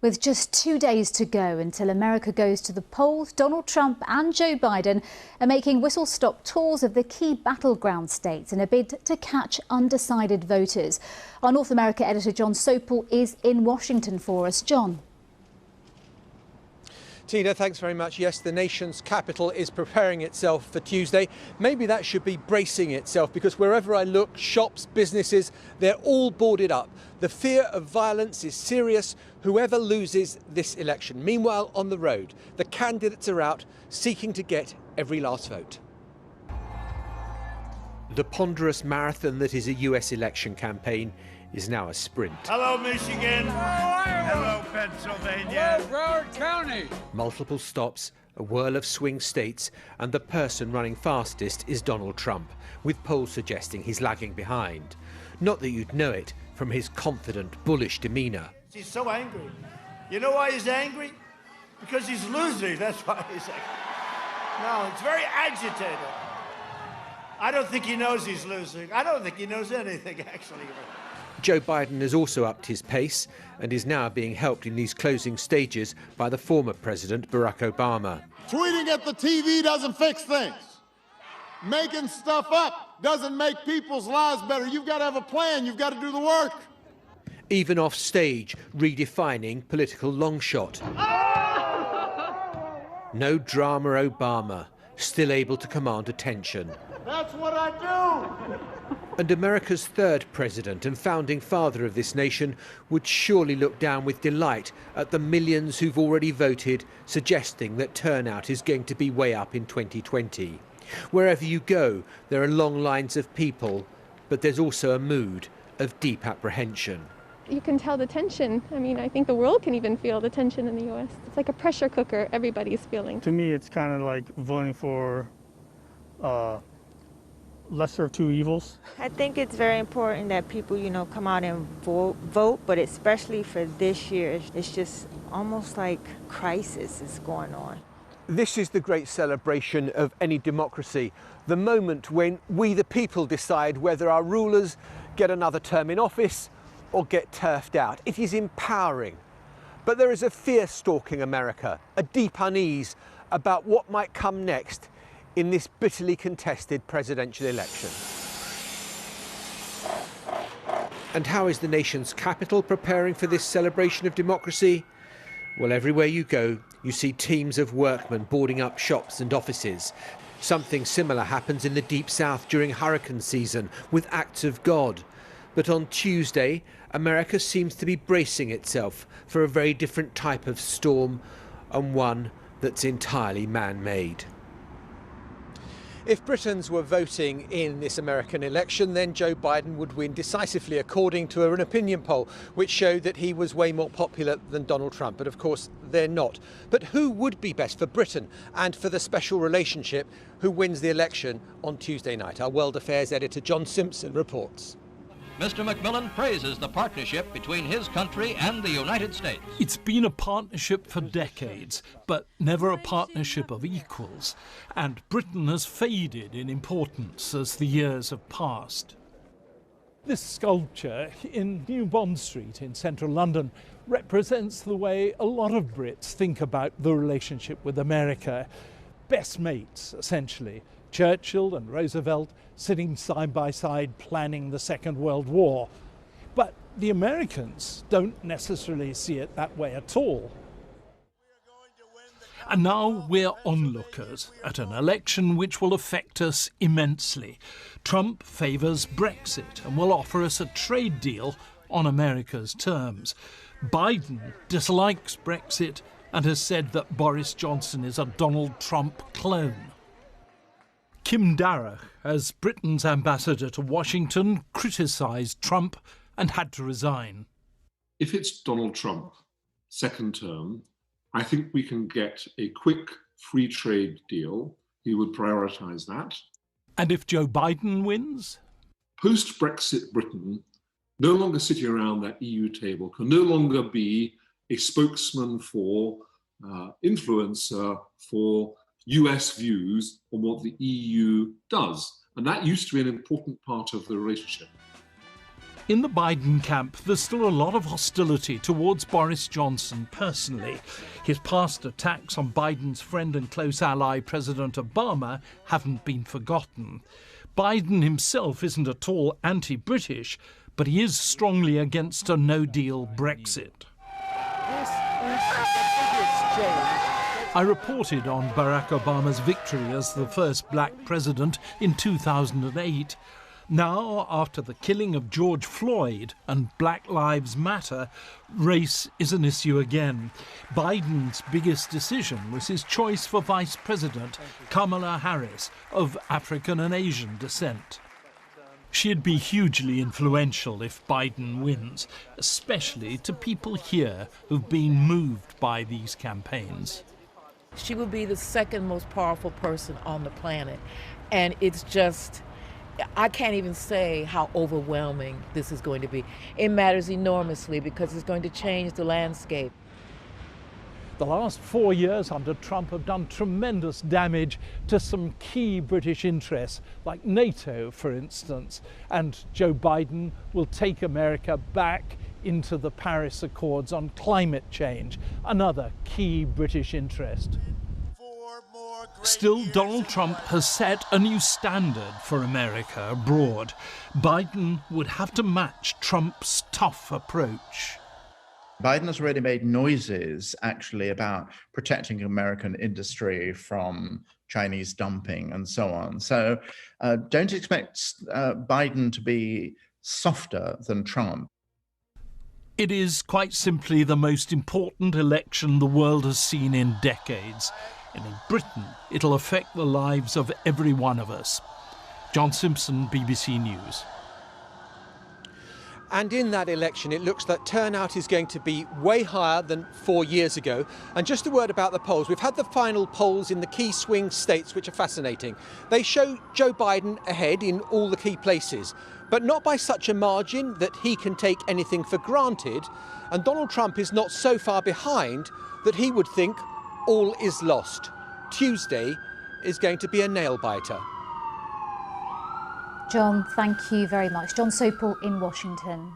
With just 2 days to go until America goes to the polls, Donald Trump and Joe Biden are making whistle-stop tours of the key battleground states in a bid to catch undecided voters. Our North America editor John Sopel is in Washington for us. John. Tina, thanks very much. Yes, the nation's capital is preparing itself for Tuesday. Maybe that should be bracing itself, because wherever I look, shops, businesses, they're all boarded up. The fear of violence is serious, whoever loses this election. Meanwhile, on the road, the candidates are out seeking to get every last vote. The ponderous marathon that is a US election campaign is now a sprint. Hello, Michigan. Hello, Pennsylvania. Hello, Broward County. Multiple stops, a whirl of swing states, and the person running fastest is Donald Trump, with polls suggesting he's lagging behind. Not that you'd know it from his confident, bullish demeanour. He's so angry. You know why he's angry? Because he's losing. That's why he's angry. No, it's very agitated. I don't think he knows he's losing. I don't think he knows anything, actually. Joe Biden has also upped his pace and is now being helped in these closing stages by the former President Barack Obama. Tweeting at the TV doesn't fix things. Making stuff up doesn't make people's lives better. You've got to have a plan. You've got to do the work. Even off stage, redefining political longshot. No drama Obama, still able to command attention. That's what I do. And America's third president and founding father of this nation would surely look down with delight at the millions who've already voted, suggesting that turnout is going to be way up in 2020. Wherever you go, there are long lines of people, but there's also a mood of deep apprehension. You can tell the tension. I mean, I think the world can even feel the tension in the U.S. It's like a pressure cooker everybody's feeling. To me, it's kind of like voting for lesser of two evils. I think it's very important that people, come out and vote, but especially for this year, it's just almost like crisis is going on. This is the great celebration of any democracy, the moment when we the people decide whether our rulers get another term in office or get turfed out. It is empowering. But there is a fear stalking America, a deep unease about what might come next in this bitterly contested presidential election. And how is the nation's capital preparing for this celebration of democracy? Well, everywhere you go, you see teams of workmen boarding up shops and offices. Something similar happens in the Deep South during hurricane season with acts of God. But on Tuesday, America seems to be bracing itself for a very different type of storm, and one that's entirely man-made. If Britons were voting in this American election, then Joe Biden would win decisively, according to an opinion poll, which showed that he was way more popular than Donald Trump. But of course, they're not. But who would be best for Britain and for the special relationship? Who wins the election on Tuesday night? Our World Affairs editor John Simpson reports. Mr. Macmillan praises the partnership between his country and the United States. It's been a partnership for decades, but never a partnership of equals. And Britain has faded in importance as the years have passed. This sculpture in New Bond Street in central London represents the way a lot of Brits think about the relationship with America. Best mates, essentially. Churchill and Roosevelt sitting side by side planning the Second World War. But the Americans don't necessarily see it that way at all. And now we're onlookers at an election which will affect us immensely. Trump favours Brexit and will offer us a trade deal on America's terms. Biden dislikes Brexit and has said that Boris Johnson is a Donald Trump clone. Kim Darroch, as Britain's ambassador to Washington, criticised Trump and had to resign. If it's Donald Trump, second term, I think we can get a quick free trade deal. He would prioritise that. And if Joe Biden wins? Post-Brexit Britain, no longer sitting around that EU table, can no longer be a spokesman for, influencer for US views on what the EU does. And that used to be an important part of the relationship. In the Biden camp, there's still a lot of hostility towards Boris Johnson personally. His past attacks on Biden's friend and close ally, President Obama, haven't been forgotten. Biden himself isn't at all anti-British, but he is strongly against a no-deal Brexit. I reported on Barack Obama's victory as the first black president in 2008. Now, after the killing of George Floyd and Black Lives Matter, race is an issue again. Biden's biggest decision was his choice for Vice President, Kamala Harris, of African and Asian descent. She'd be hugely influential if Biden wins, especially to people here who've been moved by these campaigns. She would be the second most powerful person on the planet, and it's just, I can't even say how overwhelming this is going to be. It matters enormously because it's going to change the landscape. The last 4 years under Trump have done tremendous damage to some key British interests, like NATO, for instance. And Joe Biden will take America back into the Paris Accords on climate change, another key British interest. Still, Donald Trump has set a new standard for America abroad. Biden would have to match Trump's tough approach. Biden has already made noises, actually, about protecting American industry from Chinese dumping and so on. So don't expect Biden to be softer than Trump. It is quite simply the most important election the world has seen in decades. And in Britain, it'll affect the lives of every one of us. John Simpson, BBC News. And in that election, it looks that turnout is going to be way higher than 4 years ago. And just a word about the polls. We've had the final polls in the key swing states, which are fascinating. They show Joe Biden ahead in all the key places, but not by such a margin that he can take anything for granted. And Donald Trump is not so far behind that he would think all is lost. Tuesday is going to be a nail-biter. John, thank you very much. John Sopel in Washington.